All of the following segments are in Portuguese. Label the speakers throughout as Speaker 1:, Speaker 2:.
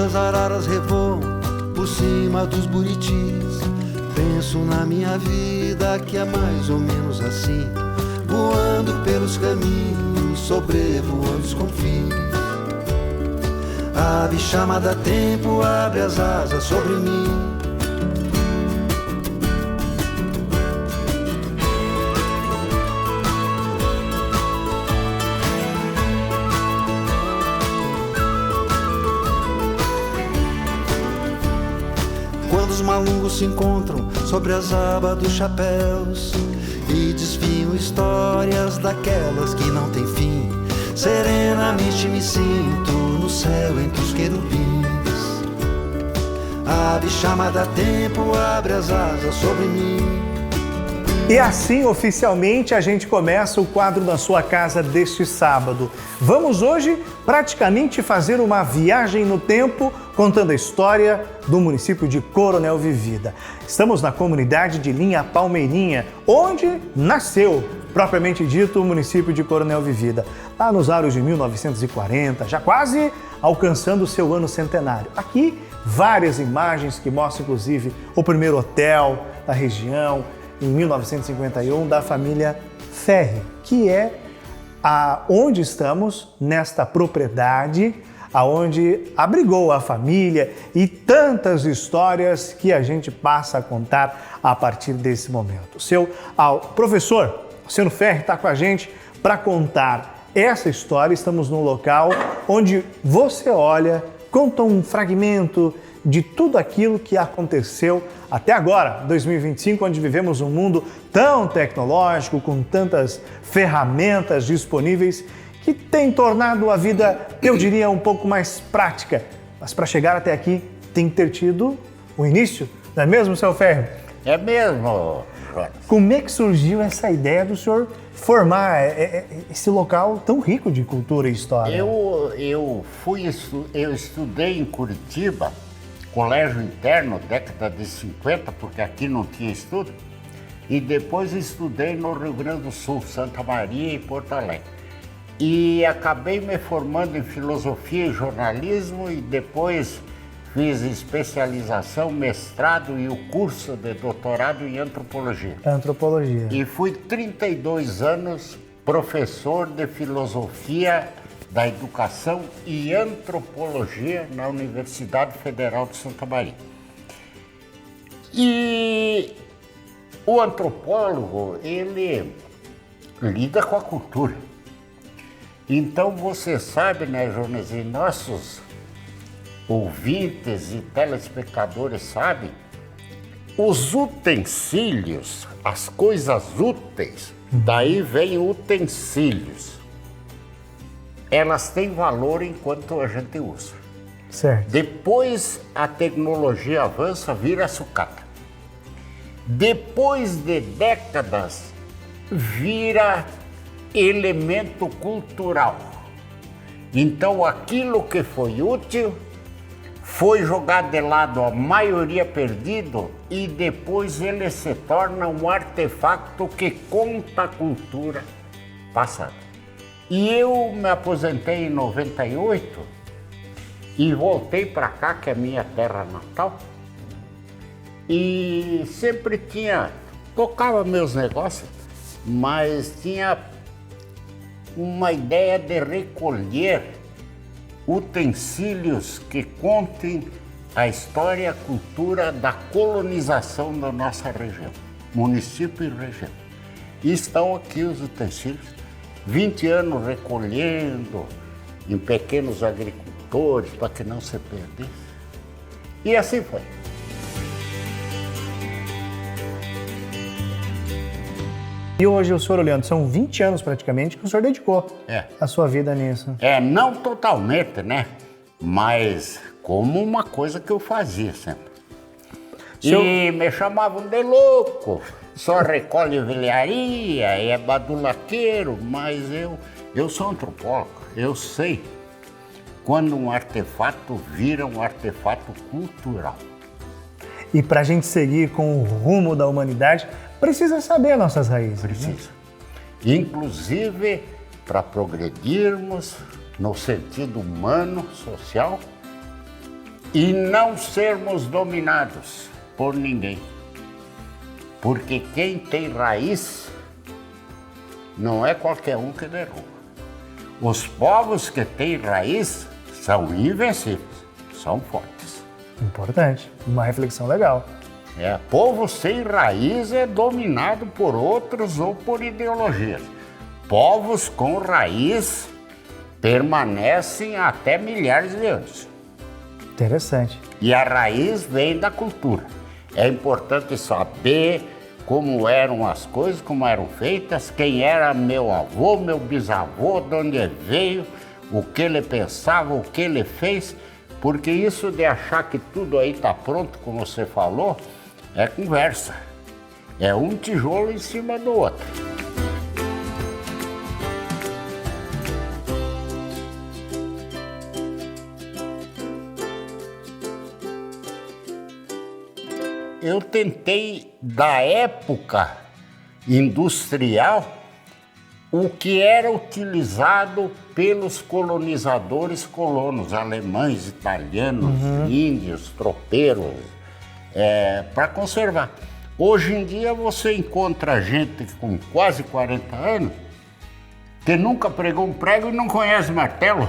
Speaker 1: as araras revoam por cima dos buritis. Penso na minha vida que é mais ou menos assim, voando pelos caminhos, sobrevoando os confins. A ave chamada tempo abre as asas sobre mim. Quando os malungos se encontram sobre as abas dos chapéus e desfiam histórias daquelas que não têm fim, serenamente me sinto no céu entre os querubins. A ave chamada tempo abre as asas sobre mim.
Speaker 2: E assim, oficialmente, a gente começa o quadro da sua casa deste sábado. Vamos hoje praticamente fazer uma viagem no tempo, contando a história do município de Coronel Vivida. Estamos na comunidade de Linha Palmeirinha, onde nasceu, propriamente dito, o município de Coronel Vivida, lá nos anos de 1940, já quase alcançando o seu ano centenário. Aqui, várias imagens que mostram, inclusive, o primeiro hotel da região, em 1951, da família Ferri, que é onde estamos, nesta propriedade, aonde abrigou a família e tantas histórias que a gente passa a contar a partir desse momento. O professor Luciano Ferri está com a gente para contar essa história. Estamos num local onde você olha, conta um fragmento de tudo aquilo que aconteceu até agora, 2025, onde vivemos um mundo tão tecnológico, com tantas ferramentas disponíveis, que tem tornado a vida, eu diria, um pouco mais prática. Mas para chegar até aqui, tem que ter tido o início, não é mesmo, seu Ferri?
Speaker 3: É mesmo, Jonas.
Speaker 2: Como é que surgiu essa ideia do senhor formar esse local tão rico de cultura e história?
Speaker 3: Eu estudei em Curitiba, colégio interno, década de 50, porque aqui não tinha estudo, e depois estudei no Rio Grande do Sul, Santa Maria e Porto Alegre. E acabei me formando em filosofia e jornalismo e depois fiz especialização, mestrado e o curso de doutorado em antropologia.
Speaker 2: Antropologia.
Speaker 3: E fui 32 anos professor de filosofia da Educação e Antropologia na Universidade Federal de Santa Maria. E o antropólogo, ele lida com a cultura. Então você sabe, né, Jonas, e nossos ouvintes e telespectadores sabem, os utensílios, as coisas úteis, daí vem utensílios. Elas têm valor enquanto a gente usa.
Speaker 2: Certo.
Speaker 3: Depois a tecnologia avança, vira sucata. Depois de décadas, vira elemento cultural. Então aquilo que foi útil foi jogado de lado, a maioria perdido, e depois ele se torna um artefato que conta a cultura passada. E eu me aposentei em 98 e voltei para cá, que é a minha terra natal, e sempre tocava meus negócios, mas tinha uma ideia de recolher utensílios que contem a história e a cultura da colonização da nossa região, município e região. E estão aqui os utensílios. 20 anos recolhendo em pequenos agricultores para que não se perdesse. E assim foi.
Speaker 2: E hoje, o senhor olhando, são 20 anos praticamente que o senhor dedicou a sua vida nisso.
Speaker 3: Não totalmente, né? Mas como uma coisa que eu fazia sempre. E me chamavam de louco. Só recolhe velharia, é badulaqueiro, mas eu sou antropólogo, eu sei quando um artefato vira um artefato cultural.
Speaker 2: E para a gente seguir com o rumo da humanidade, precisa saber nossas raízes.
Speaker 3: Precisa.
Speaker 2: Né?
Speaker 3: Inclusive, para progredirmos no sentido humano, social, e não sermos dominados por ninguém. Porque quem tem raiz não é qualquer um que derruba. Os povos que têm raiz são invencíveis, são fortes.
Speaker 2: Importante, uma reflexão legal.
Speaker 3: Povo sem raiz é dominado por outros ou por ideologias. Povos com raiz permanecem até milhares de anos.
Speaker 2: Interessante.
Speaker 3: E a raiz vem da cultura. É importante saber como eram as coisas, como eram feitas, quem era meu avô, meu bisavô, de onde ele veio, o que ele pensava, o que ele fez, porque isso de achar que tudo aí está pronto, como você falou, é conversa. É um tijolo em cima do outro. Eu tentei, da época industrial, o que era utilizado pelos colonizadores colonos, alemães, italianos, índios, tropeiros, para conservar. Hoje em dia você encontra gente com quase 40 anos que nunca pregou um prego e não conhece martelo.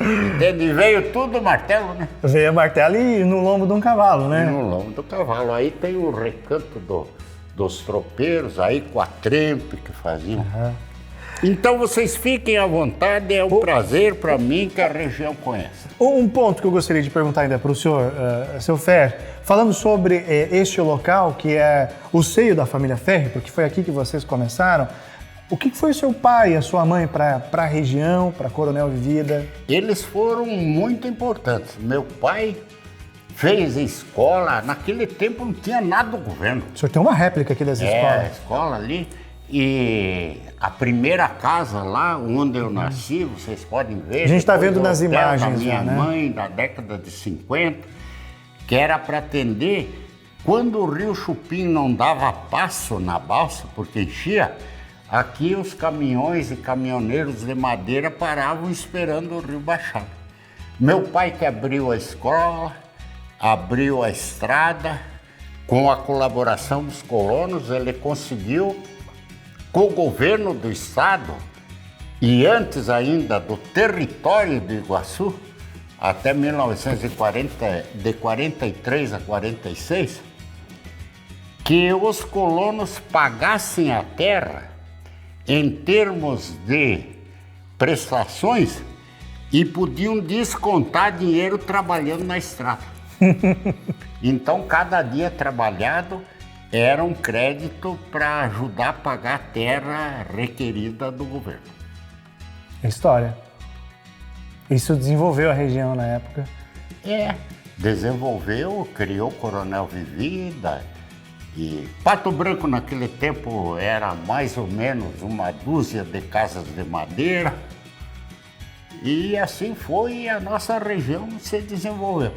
Speaker 3: Entende? Veio tudo martelo, né?
Speaker 2: Veio martelo e no lombo de um cavalo, né?
Speaker 3: No lombo do cavalo. Aí tem o recanto dos tropeiros, aí com a trempe que faziam. Então vocês fiquem à vontade, é um prazer para mim que a região conheça.
Speaker 2: Um ponto que eu gostaria de perguntar ainda para o senhor, seu Ferri, falando sobre este local, que é o seio da família Ferri, porque foi aqui que vocês começaram, o que foi o seu pai e a sua mãe para a região, para Coronel Vivida?
Speaker 3: Eles foram muito importantes. Meu pai fez escola, naquele tempo não tinha nada do governo.
Speaker 2: O senhor tem uma réplica aqui das escolas?
Speaker 3: A escola ali. E a primeira casa lá onde eu nasci, vocês podem ver.
Speaker 2: A gente está vendo nas imagens
Speaker 3: da minha
Speaker 2: lá, né?
Speaker 3: mãe, da década de 50, que era para atender quando o rio Chupim não dava passo na balsa, porque enchia. Aqui os caminhões e caminhoneiros de madeira paravam esperando o rio baixar. Meu pai que abriu a escola, abriu a estrada, com a colaboração dos colonos, ele conseguiu, com o governo do estado e antes ainda do território do Iguaçu, até 1940, de 43 a 46, que os colonos pagassem a terra em termos de prestações e podiam descontar dinheiro trabalhando na estrada. Então, cada dia trabalhado era um crédito para ajudar a pagar a terra requerida do governo.
Speaker 2: História. Isso desenvolveu a região na época?
Speaker 3: Desenvolveu, criou Coronel Vivida. E Pato Branco naquele tempo era mais ou menos uma dúzia de casas de madeira. E assim foi e a nossa região se desenvolveu.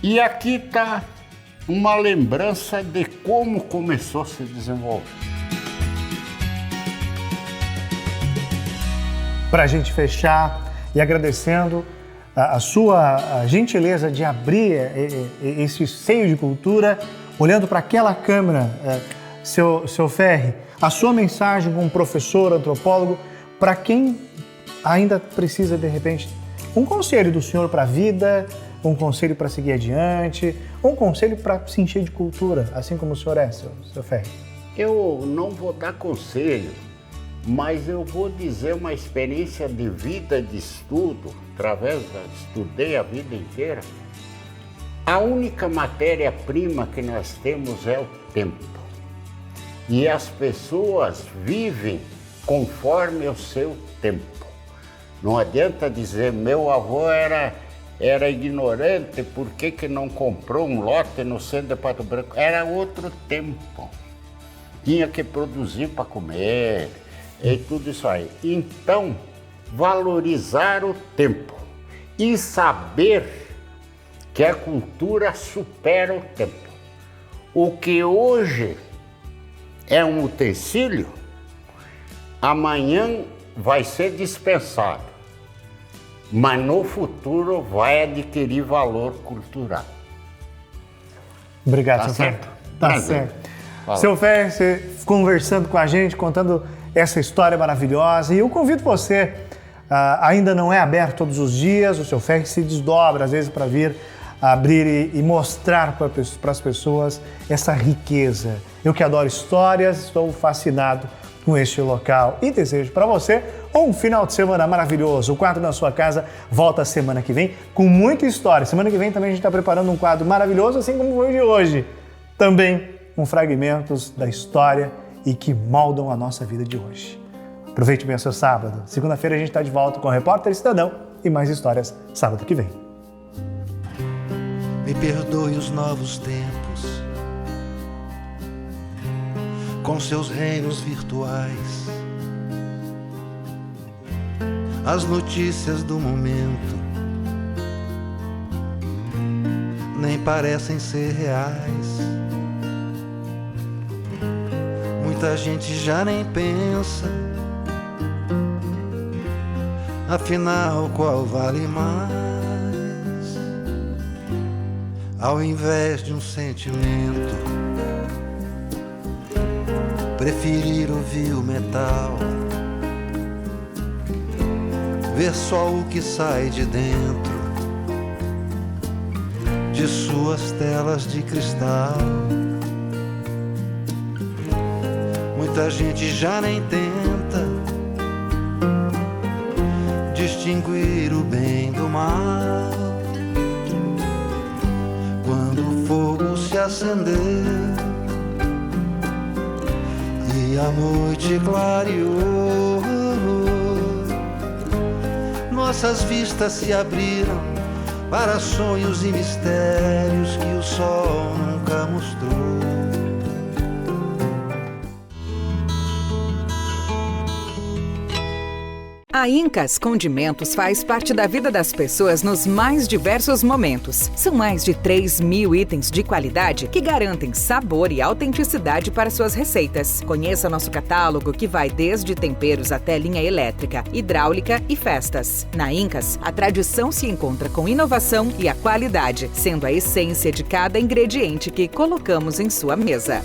Speaker 3: E aqui está uma lembrança de como começou a se desenvolver.
Speaker 2: Para a gente fechar e agradecendo a sua gentileza de abrir esse seio de cultura, olhando para aquela câmera, seu Ferri, a sua mensagem como professor, antropólogo, para quem ainda precisa, de repente, um conselho do senhor para a vida, um conselho para seguir adiante, um conselho para se encher de cultura, assim como o senhor é, seu Ferri.
Speaker 3: Eu não vou dar conselho, mas eu vou dizer uma experiência de vida, de estudo, estudei a vida inteira. A única matéria-prima que nós temos é o tempo. E as pessoas vivem conforme o seu tempo. Não adianta dizer, meu avô era ignorante, por que não comprou um lote no centro de Pato Branco? Era outro tempo. Tinha que produzir para comer e tudo isso aí. Então, valorizar o tempo e saber que a cultura supera o tempo. O que hoje é um utensílio, amanhã vai ser dispensado. mas no futuro vai adquirir valor cultural.
Speaker 2: Obrigado,
Speaker 3: Tá
Speaker 2: seu
Speaker 3: certo?
Speaker 2: Fé. Tá
Speaker 3: Prazer.
Speaker 2: certo.
Speaker 3: Fala.
Speaker 2: Seu Fé, você conversando com a gente, contando essa história maravilhosa. E eu convido você, ainda não é aberto todos os dias, o seu Fé se desdobra às vezes para vir abrir e mostrar para as pessoas essa riqueza. Eu que adoro histórias, estou fascinado com este local e desejo para você um final de semana maravilhoso. O quadro na sua casa volta semana que vem com muita história. Semana que vem também a gente está preparando um quadro maravilhoso, assim como foi o de hoje. Também com fragmentos da história e que moldam a nossa vida de hoje. Aproveite bem o seu sábado. Segunda-feira a gente está de volta com o Repórter Cidadão e mais histórias sábado que vem.
Speaker 1: Me perdoe os novos tempos, com seus reinos virtuais, as notícias do momento nem parecem ser reais. Muita gente já nem pensa, afinal qual vale mais? Ao invés de um sentimento, preferir ouvir o metal, ver só o que sai de dentro de suas telas de cristal. Muita gente já nem tenta distinguir o bem do mal. Quando o fogo se acendeu e a noite clareou, nossas vistas se abriram para sonhos e mistérios que o sol nunca mostrou.
Speaker 4: A Incas Condimentos faz parte da vida das pessoas nos mais diversos momentos. São mais de 3.000 itens de qualidade que garantem sabor e autenticidade para suas receitas. Conheça nosso catálogo que vai desde temperos até linha elétrica, hidráulica e festas. Na Incas, a tradição se encontra com inovação e a qualidade, sendo a essência de cada ingrediente que colocamos em sua mesa.